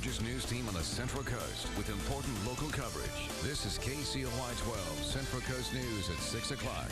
largest news team on the Central Coast with important local coverage. This is KCOY 12 Central Coast News at 6 o'clock.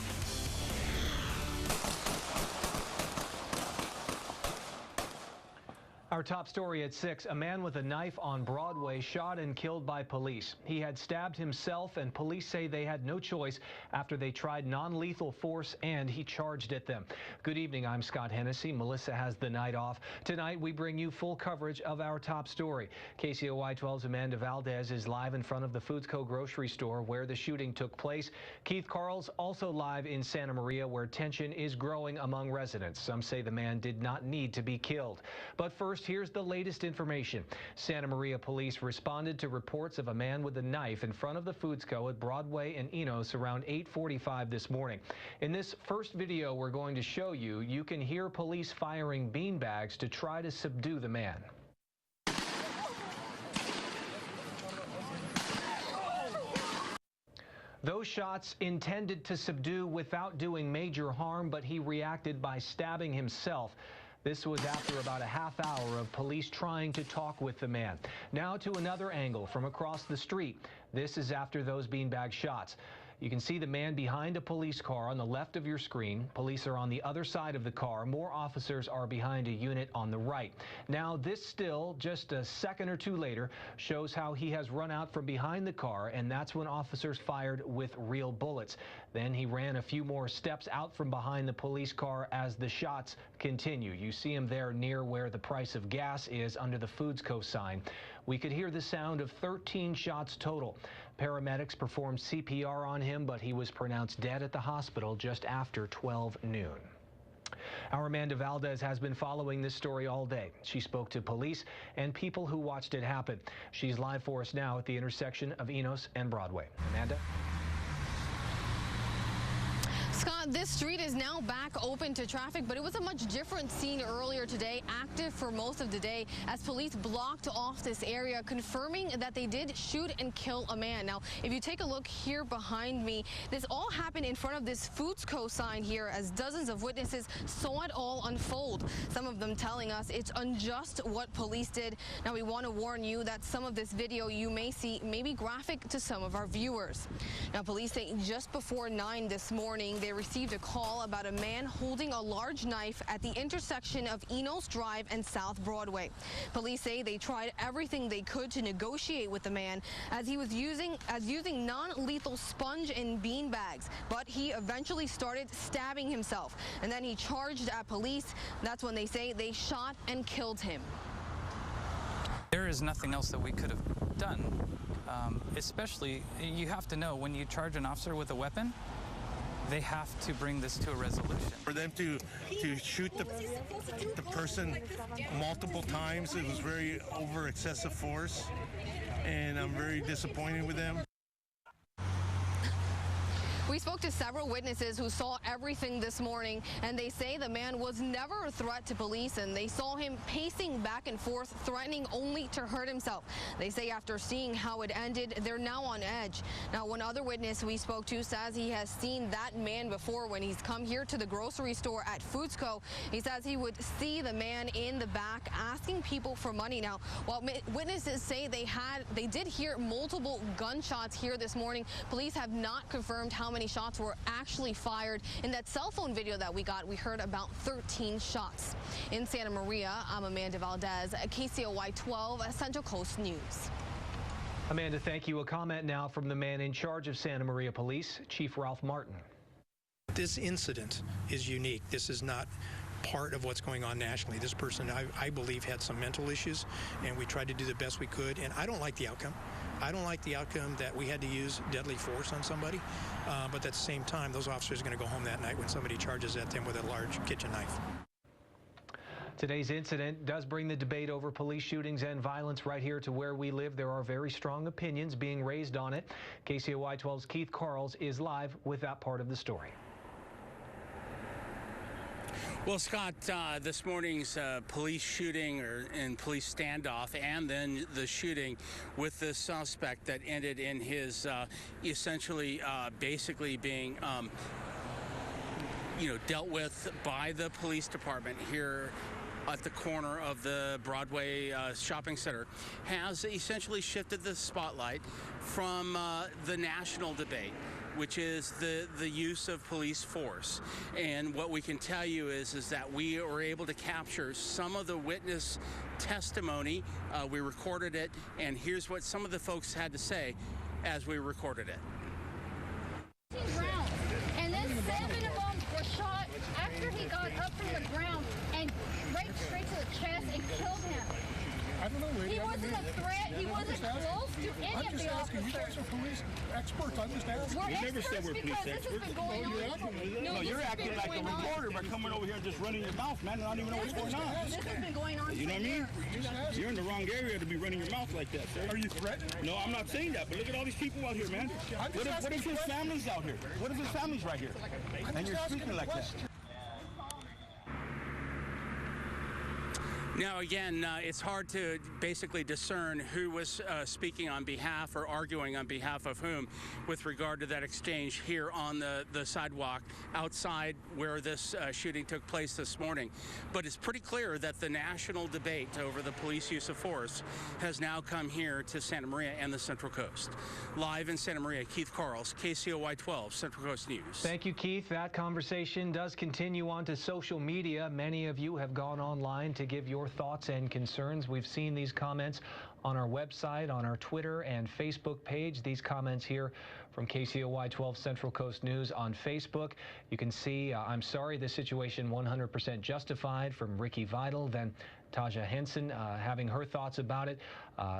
Our top story at 6, a man with a knife on Broadway shot and killed by police. He had stabbed himself, and police say they had no choice after they tried non-lethal force and he charged at them. Good evening, I'm Scott Hennessy. Melissa has the night off. Tonight, we bring you full coverage of our top story. KCOY 12's Amanda Valdez is live in front of the Foods Co. grocery store where the shooting took place. Keith Carl's also live in Santa Maria, where tension is growing among residents. Some say the man did not need to be killed. But first, here's the latest information. Santa Maria police responded to reports of a man with a knife in front of the Foods Co. at Broadway and Enos around 8:45 this morning. In this first video we're going to show you, you can hear police firing beanbags to try to subdue the man. Those shots intended to subdue without doing major harm, but he reacted by stabbing himself. This was after about a half hour of police trying to talk with the man. Now to another angle from across the street. This is after those beanbag shots. You can see the man behind a police car on the left of your screen. Police are on the other side of the car. More officers are behind a unit on the right. Now, this still, just a second or two later, shows how he has run out from behind the car, and that's when officers fired with real bullets. Then he ran a few more steps out from behind the police car as the shots continue. You see him there near where the price of gas is under the Foods Co. sign. We could hear the sound of 13 shots total. Paramedics performed CPR on him, but he was pronounced dead at the hospital just after 12 noon. Our Amanda Valdez has been following this story all day. She spoke to police and people who watched it happen. She's live for us now at the intersection of Enos and Broadway. Amanda? Scott, this street is now back open to traffic, but it was a much different scene earlier today, active for most of the day, as police blocked off this area, confirming that they did shoot and kill a man. Now, if you take a look here behind me, this all happened in front of this Foods Co. sign here, as dozens of witnesses saw it all unfold. Some of them telling us it's unjust what police did. Now, we want to warn you that some of this video you may see may be graphic to some of our viewers. Now, police say just before 9 this morning, they received a call about a man holding a large knife at the intersection of Enos Drive and South Broadway. Police say they tried everything they could to negotiate with the man as he was using non-lethal sponge and bean bags, but he eventually started stabbing himself, and then he charged at police. That's when they say they shot and killed him. There is nothing else that we could have done. Especially, you have to know when you charge an officer with a weapon, they have to bring this to a resolution. For them to shoot the person multiple times, it was very over excessive force, and I'm very disappointed with them. We spoke to several witnesses who saw everything this morning, and they say the man was never a threat to police, and they saw him pacing back and forth, threatening only to hurt himself. They say after seeing how it ended, they're now on edge. Now, one other witness we spoke to says he has seen that man before when he's come here to the grocery store at Foods Co. He says he would see the man in the back asking people for money. Now, while witnesses say they did hear multiple gunshots here this morning, police have not confirmed how many shots were actually fired. In that cell phone video that we got, we heard about 13 shots. In Santa Maria, I'm Amanda Valdez, KCOY 12 Central Coast News. Amanda, thank you. A comment now from the man in charge of Santa Maria Police, Chief Ralph Martin. This incident is unique. This is not part of what's going on nationally. This person, I believe, had some mental issues, and we tried to do the best we could, and I don't like the outcome. I don't like the outcome that we had to use deadly force on somebody, but at the same time, those officers are going to go home that night when somebody charges at them with a large kitchen knife. Today's incident does bring the debate over police shootings and violence right here to where we live. There are very strong opinions being raised on it. KCOY 12's Keith Carls is live with that part of the story. Well, Scott, this morning's police shooting and police standoff, and then the shooting with the suspect that ended in his essentially basically being dealt with by the police department here at the corner of the Broadway shopping center has essentially shifted the spotlight from the national debate, which is the use of police force. And what we can tell you is that we were able to capture some of the witness testimony. We recorded it, and here's what some of the folks had to say as we recorded it. Rounds, and then 7 of them were shot after he got up from the ground and right straight to the chest and killed him. I don't know, lady. He wasn't a threat. He wasn't close to any of the officers. You guys are police experts. I'm just asking. We're You never said we're police experts. This has been going on. No, you're acting like a reporter by coming over here and just running your mouth, man. I don't even know what's going on. This has been going on. You know what I mean? You're in the wrong area to be running your mouth like that, sir. Are you threatened? No, I'm not saying that, but look at all these people out here, man. What if his family's out here? What if his family's right here? And you're speaking like that? Now, again, it's hard to basically discern who was speaking on behalf or arguing on behalf of whom with regard to that exchange here on the sidewalk outside where this shooting took place this morning. But it's pretty clear that the national debate over the police use of force has now come here to Santa Maria and the Central Coast. Live in Santa Maria, Keith Carls, KCOY 12, Central Coast News. Thank you, Keith. That conversation does continue on to social media. Many of you have gone online to give your thoughts and concerns. We've seen these comments on our website, on our Twitter and Facebook page. These comments here from KCOY 12 Central Coast News on Facebook. You can see, I'm sorry, this situation 100% justified, from Ricky Vidal. Then Taja Henson having her thoughts about it.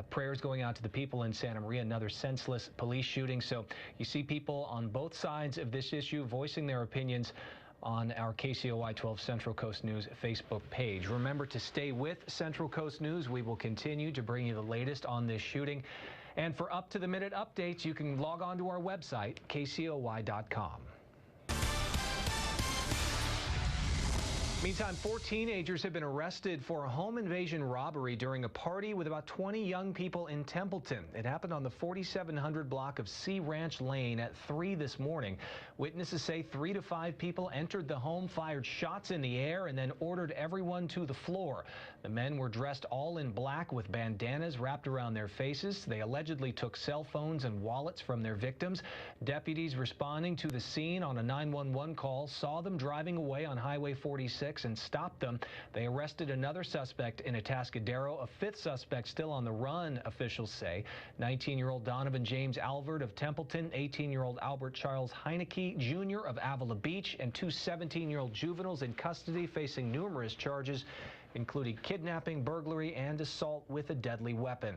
Prayers going out to the people in Santa Maria, another senseless police shooting. So you see people on both sides of this issue voicing their opinions on our KCOY 12 Central Coast News Facebook page. Remember to stay with Central Coast News. We will continue to bring you the latest on this shooting. And for up-to-the-minute updates, you can log on to our website, kcoy.com. Meantime, 4 teenagers have been arrested for a home invasion robbery during a party with about 20 young people in Templeton. It happened on the 4700 block of Sea Ranch Lane at 3 this morning. Witnesses say 3 to 5 people entered the home, fired shots in the air, and then ordered everyone to the floor. The men were dressed all in black with bandanas wrapped around their faces. They allegedly took cell phones and wallets from their victims. Deputies responding to the scene on a 911 call saw them driving away on Highway 46 and stopped them. They arrested another suspect in Atascadero. A 5th suspect still on the run, officials say. 19-year-old Donovan James Alvord of Templeton, 18-year-old Albert Charles Heineke Jr. of Avila Beach, and 2 17-year-old juveniles in custody facing numerous charges, including kidnapping, burglary, and assault with a deadly weapon.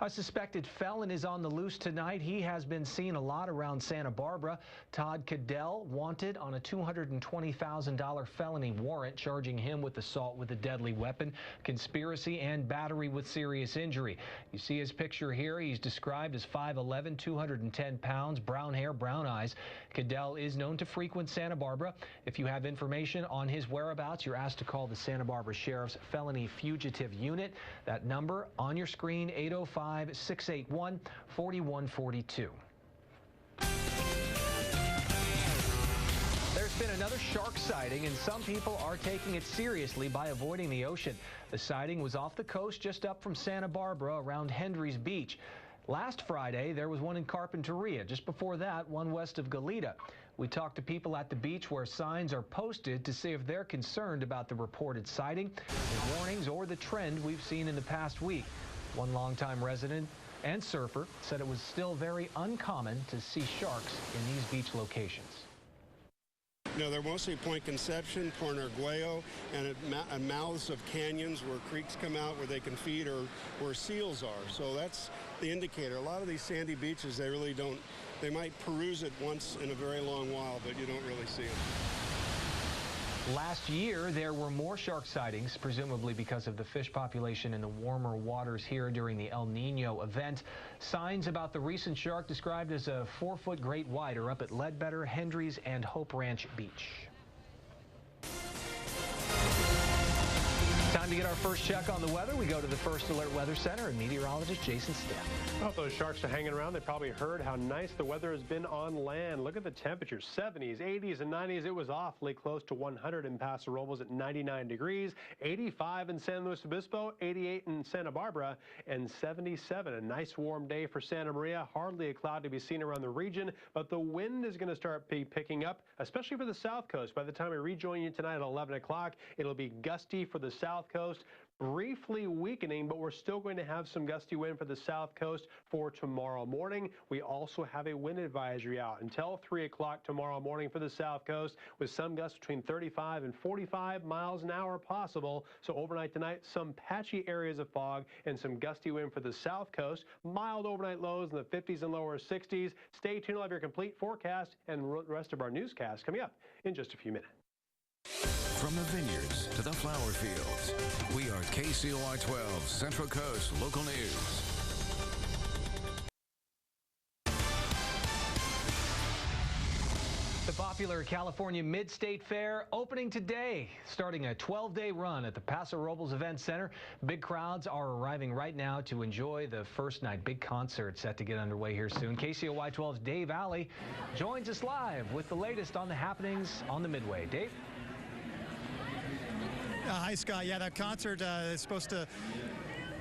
A suspected felon is on the loose tonight. He has been seen a lot around Santa Barbara. Todd Cadell, wanted on a $220,000 felony warrant, charging him with assault with a deadly weapon, conspiracy, and battery with serious injury. You see his picture here. He's described as 5'11", 210 pounds, brown hair, brown eyes. Cadell is known to frequent Santa Barbara. If you have information on his whereabouts, you're asked to call the Santa Barbara Sheriff's Felony Fugitive Unit. That number on your screen, 805-681-4142. There's been another shark sighting, and some people are taking it seriously by avoiding the ocean. The sighting was off the coast just up from Santa Barbara around Hendry's Beach. Last Friday, there was one in Carpinteria. Just before that, one west of Goleta. We talked to people at the beach where signs are posted to see if they're concerned about the reported sighting, the warnings, or the trend we've seen in the past week. One longtime resident and surfer said it was still very uncommon to see sharks in these beach locations. No, they're mostly Point Conception, Point Arguello, and at mouths of canyons where creeks come out where they can feed, or where seals are. So that's the indicator. A lot of these sandy beaches, they really don't, they might peruse it once in a very long while, but you don't really see them. Last year, there were more shark sightings, presumably because of the fish population in the warmer waters here during the El Nino event. Signs about the recent shark described as a 4-foot great white are up at Ledbetter, Hendry's, and Hope Ranch Beach. Time Time to get our first check on the weather. We go to the First Alert Weather Center and meteorologist Jason Stepp. Well, if those sharks are hanging around, they probably heard how nice the weather has been on land. Look at the temperatures, 70s, 80s, and 90s. It was awfully close to 100 in Paso Robles at 99 degrees, 85 in San Luis Obispo, 88 in Santa Barbara, and 77. A nice warm day for Santa Maria. Hardly a cloud to be seen around the region, but the wind is going to start picking up, especially for the south coast. By the time we rejoin you tonight at 11 o'clock, it'll be gusty for the south coast, briefly weakening, but we're still going to have some gusty wind for the south coast for tomorrow morning. We also have a wind advisory out until 3 o'clock tomorrow morning for the south coast, with some gusts between 35 and 45 miles an hour possible. So overnight tonight, some patchy areas of fog and some gusty wind for the south coast. Mild overnight lows in the 50s and lower 60s. Stay tuned. We'll have your complete forecast and the rest of our newscast coming up in just a few minutes. From the vineyards to the flower fields, we are KCOY 12 Central Coast Local News. The popular California Mid-State Fair opening today, starting a 12-day run at the Paso Robles Event Center. Big crowds are arriving right now to enjoy the first night. Big concert set to get underway here soon. KCOY 12's Dave Alley joins us live with the latest on the happenings on the Midway. Dave? Hi, Scott. Yeah, that concert is supposed to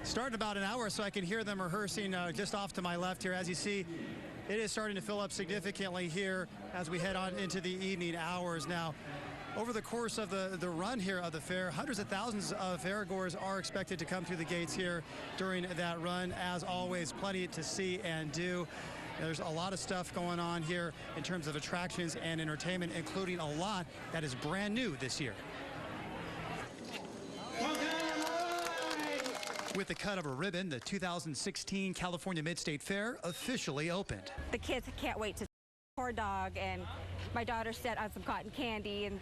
start in about an hour, so I can hear them rehearsing just off to my left here. As you see, it is starting to fill up significantly here as we head on into the evening hours. Now, over the course of the run here of the fair, hundreds of thousands of fairgoers are expected to come through the gates here during that run. As always, plenty to see and do. There's a lot of stuff going on here in terms of attractions and entertainment, including a lot that is brand new this year. With the cut of a ribbon, the 2016 California Mid-State Fair officially opened. The kids can't wait to poor dog, and my daughter set on some cotton candy and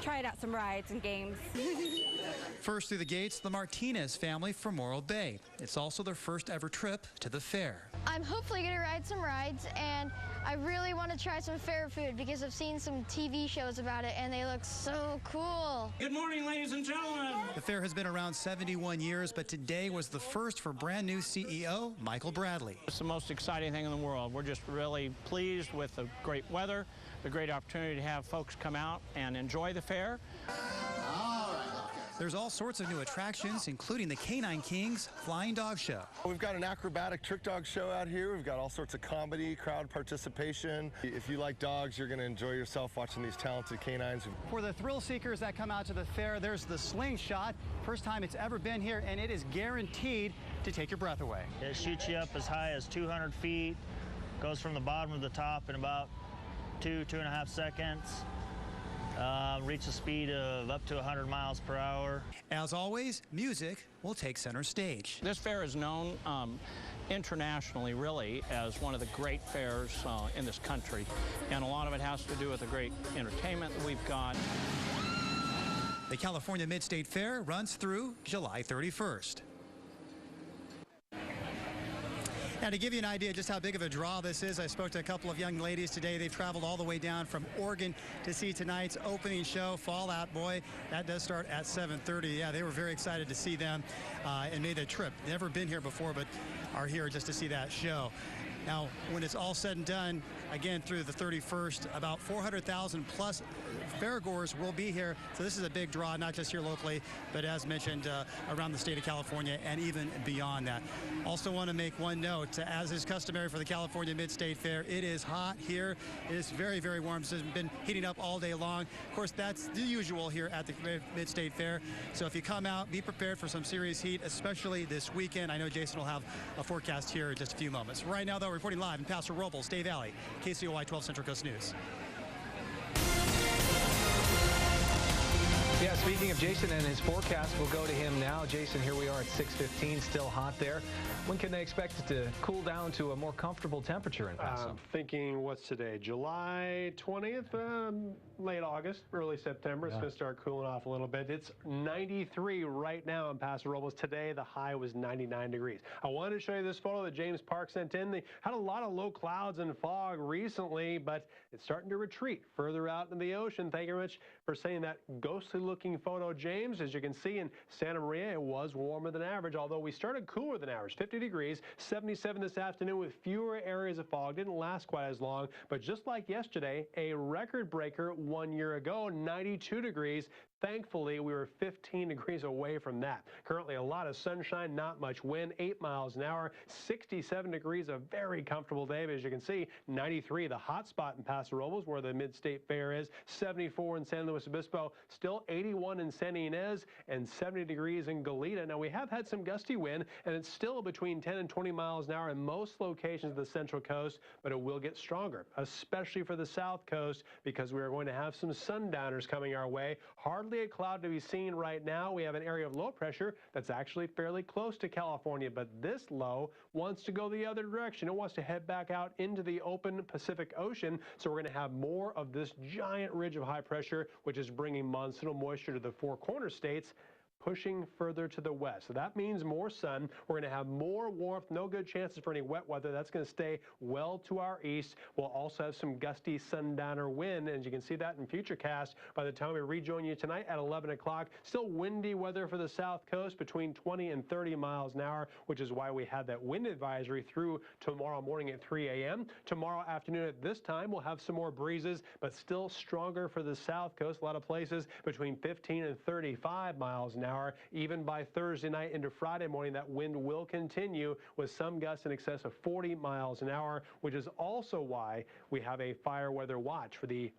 tried out some rides and games. First through the gates, the Martinez family from Morro Bay. It's also their first ever trip to the fair. I'm hopefully going to ride some rides, and I really want to try some fair food because I've seen some TV shows about it and they look so cool. Good morning, ladies and gentlemen. The fair has been around 71 years, but today was the first for brand new CEO Michael Bradley. It's the most exciting thing in the world. We're just really pleased with the great weather, the great opportunity to have folks come out and enjoy the fair. There's all sorts of new attractions, including the Canine King's Flying Dog Show. We've got an acrobatic trick dog show out here. We've got all sorts of comedy, crowd participation. If you like dogs, you're going to enjoy yourself watching these talented canines. For the thrill seekers that come out to the fair, there's the slingshot. First time it's ever been here, and it is guaranteed to take your breath away. It shoots you up as high as 200 feet, goes from the bottom to the top in about 2.5 seconds. Reach a speed of up to 100 miles per hour. As always, music will take center stage. This fair is known internationally, really, as one of the great fairs in this country, and a lot of it has to do with the great entertainment that we've got. The California Mid-State Fair runs through July 31st. Now, to give you an idea just how big of a draw this is, I spoke to a couple of young ladies today. They've traveled all the way down from Oregon to see tonight's opening show, Fallout Boy. That does start at 7:30. Yeah, they were very excited to see them and made the trip. Never been here before, but are here just to see that show. Now, when it's all said and done, again, through the 31st, about 400,000 plus fairgoers will be here. So this is a big draw, not just here locally, but as mentioned, around the state of California and even beyond that. Also want to make one note, as is customary for the California Mid-State Fair, it is hot here. It is very, very warm. It's been heating up all day long. Of course, that's the usual here at the Mid-State Fair. So if you come out, be prepared for some serious heat, especially this weekend. I know Jason will have a forecast here in just a few moments. Right now, though, reporting live in Paso Robles, Dave Alley, KCOY 12 Central Coast News. Yeah, speaking of Jason and his forecast, we'll go to him now. Jason, here we are at 6:15, still hot there. When can they expect it to cool down to a more comfortable temperature in Paso? Thinking, what's today? July 20th, late August, early September. It's going to start cooling off a little bit. It's 93 right now in Paso Robles. Today, the high was 99 degrees. I wanted to show you this photo that James Park sent in. They had a lot of low clouds and fog recently, but it's starting to retreat further out in the ocean. Thank you very much for saying that. Ghostly looking photo, James. As you can see in Santa Maria, it was warmer than average, although we started cooler than average. 50 degrees, 77 this afternoon with fewer areas of fog. Didn't last quite as long, but just like yesterday, a record breaker 1 year ago, 92 degrees. Thankfully, we were 15 degrees away from that. Currently, a lot of sunshine, not much wind, 8 miles an hour, 67 degrees, a very comfortable day. But as you can see, 93, the hot spot in Paso Robles, where the Mid-State Fair is, 74 in San Luis Obispo, still 81 in Santa Ynez, and 70 degrees in Goleta. Now, we have had some gusty wind, and it's still between 10 and 20 miles an hour in most locations of the Central Coast, but it will get stronger, especially for the South Coast, because we are going to have some sundowners coming our way. Hardly a cloud to be seen right now. We have an area of low pressure that's actually fairly close to California, but this low wants to go the other direction. It wants to head back out into the open Pacific Ocean, so we're going to have more of this giant ridge of high pressure, which is bringing monsoonal moisture to the Four Corner states, pushing further to the west. So that means more sun. We're going to have more warmth. No good chances for any wet weather. That's going to stay well to our east. We'll also have some gusty sundowner wind, and you can see that in Futurecast by the time we rejoin you tonight at 11 o'clock. Still windy weather for the South Coast between 20 and 30 miles an hour, which is why we have that wind advisory through tomorrow morning at 3 a.m. Tomorrow afternoon at this time, we'll have some more breezes, but still stronger for the South Coast. A lot of places between 15 and 35 miles an hour. Even by Thursday night into Friday morning, that wind will continue with some gusts in excess of 40 miles an hour, which is also why we have a fire weather watch for the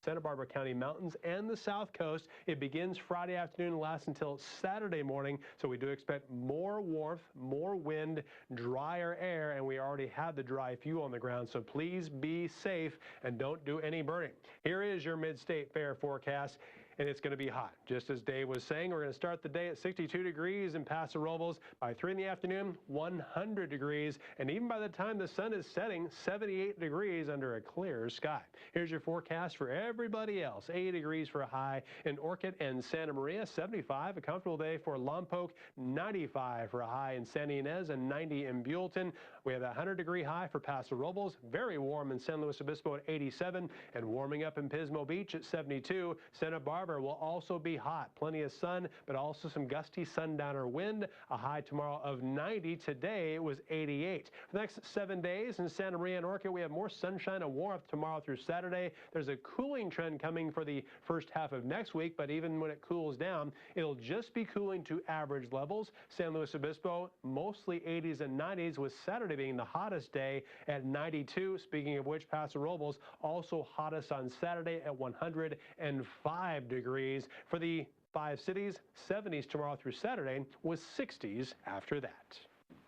Santa Barbara County mountains and the South Coast. It begins Friday afternoon and lasts until Saturday morning, so we do expect more warmth, more wind, drier air, and we already have the dry fuel on the ground, so please be safe and don't do any burning. Here is your Mid-State Fair forecast. And it's going to be hot. Just as Dave was saying, we're going to start the day at 62 degrees in Paso Robles. By 3 in the afternoon, 100 degrees. And even by the time the sun is setting, 78 degrees under a clear sky. Here's your forecast for everybody else. 80 degrees for a high in Orchid and Santa Maria, 75. A comfortable day for Lompoc, 95 for a high in Santa Ynez, and 90 in Buellton. We have a 100-degree high for Paso Robles. Very warm in San Luis Obispo at 87. And warming up in Pismo Beach at 72. Santa Barbara will also be hot. Plenty of sun, but also some gusty sundowner wind. A high tomorrow of 90. Today it was 88. For the next 7 days in Santa Maria and Orchid, we have more sunshine and warmth tomorrow through Saturday. There's a cooling trend coming for the first half of next week, but even when it cools down, it'll just be cooling to average levels. San Luis Obispo, mostly 80s and 90s, with Saturday being the hottest day at 92. Speaking of which, Paso Robles also hottest on Saturday at 105 degrees. For the 5 cities, 70s tomorrow through Saturday, with 60s after that.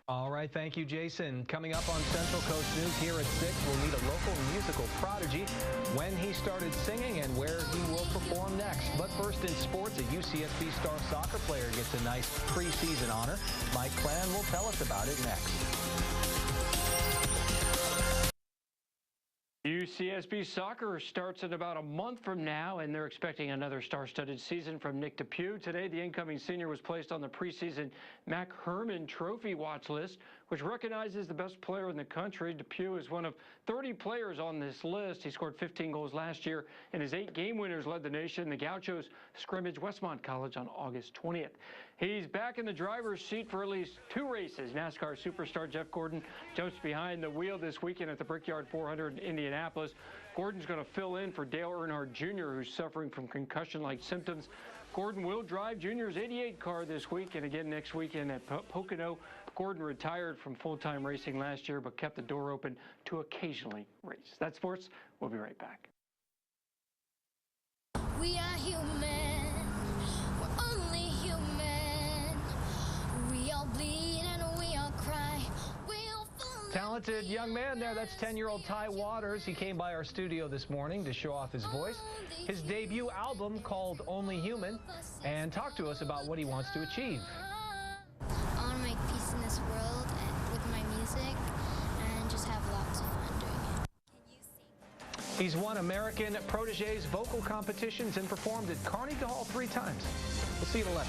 All right, thank you, Jason. Coming up on Central Coast News here at 6, we'll meet a local musical prodigy, when he started singing and where he will perform next. But first in sports, a UCSB star soccer player gets a nice preseason honor. Mike Clan will tell us about it next. UCSB soccer starts in about a month from now, and they're expecting another star-studded season from Nick Depew. Today, the incoming senior was placed on the preseason Mac Herman Trophy watch list, which recognizes the best player in the country. Depew is one of 30 players on this list. He scored 15 goals last year, and his 8 game winners led the nation. The Gauchos scrimmaged Westmont College on August 20th. He's back in the driver's seat for at least 2 races. NASCAR superstar Jeff Gordon jumps behind the wheel this weekend at the Brickyard 400 in Indianapolis. Gordon's going to fill in for Dale Earnhardt Jr., who's suffering from concussion-like symptoms. Gordon will drive Junior's 88 car this week and again next weekend at Pocono. Gordon retired from full-time racing last year, but kept the door open to occasionally race. That's sports. We'll be right back. We are human. We're only human. We all bleed and we all cry. Talented young man there. That's 10-year-old Ty Waters. He came by our studio this morning to show off his voice, his debut album called Only Human, and talk to us about what he wants to achieve. I want to make peace in this world with my music and just have lots of fun doing it. He's won American Protégés vocal competitions and performed at Carnegie Hall 3 times. We'll see you at 11.